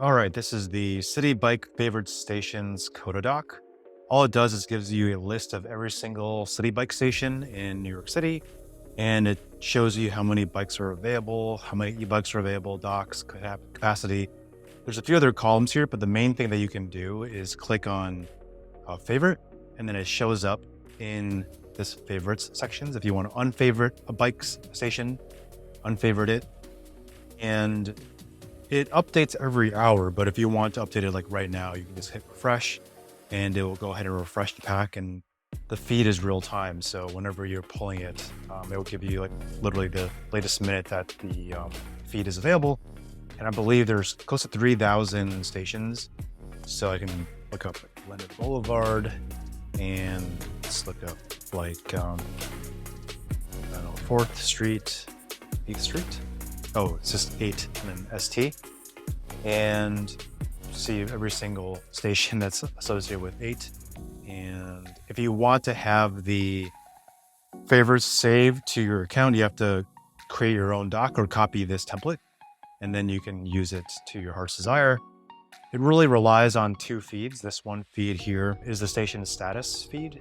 All right, this is the Citibike favorite stations Coda doc. All it does is gives you a list of every single Citibike station in New York City, and it shows you how many bikes are available, how many e-bikes are available, docks, capacity. There's a few other columns here, but the main thing that you can do is click on favorite, and then it shows up in this favorites sections. If you want to unfavorite a bike's station, unfavorite it, and it updates every hour, but if you want to update it like right now, you can just hit refresh and it will go ahead and refresh the pack, and the feed is real time. So whenever you're pulling it, it will give you like literally the latest minute that the feed is available. And I believe there's close to 3,000 stations. So I can look up like Leonard Boulevard and let's look up like, I don't know, 4th Street, 8th Street. Oh, it's just 8 and then ST. And see every single station that's associated with 8. And if you want to have the favorites saved to your account, you have to create your own doc or copy this template, and then you can use it to your heart's desire. It really relies on 2 feeds. This one feed here is the station status feed,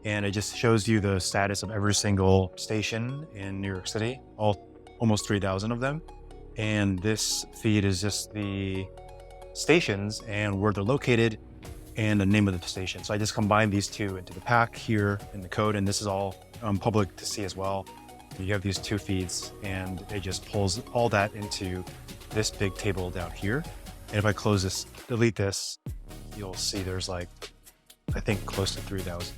and it just shows you the status of every single station in New York City, almost 3,000 of them. And this feed is just the stations and where they're located and the name of the station. So I just combined these two into the pack here in the code, and this is all public to see as well. You have these 2 feeds and it just pulls all that into this big table down here. And if I close this, delete this, you'll see there's like, I think close to 3,000.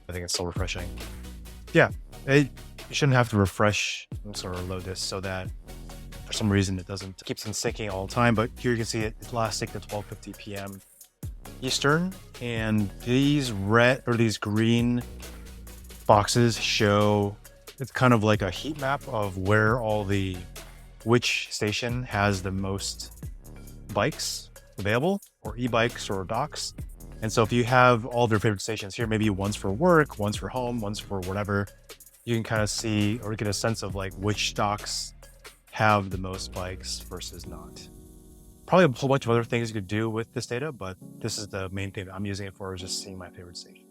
I think it's still refreshing. Yeah, you shouldn't have to refresh and sort of load this so that for some reason it keeps on syncing all the time. But here you can see it lasts to 12:50 p.m. Eastern, and these red or these green boxes show, it's kind of like a heat map of where which station has the most bikes available, or e-bikes or docks. And so if you have all their favorite stations here, maybe one's for work, one's for home, one's for whatever, you can kind of see or get a sense of like which docks have the most bikes versus not. Probably a whole bunch of other things you could do with this data, but this is the main thing that I'm using it for, is just seeing my favorite station.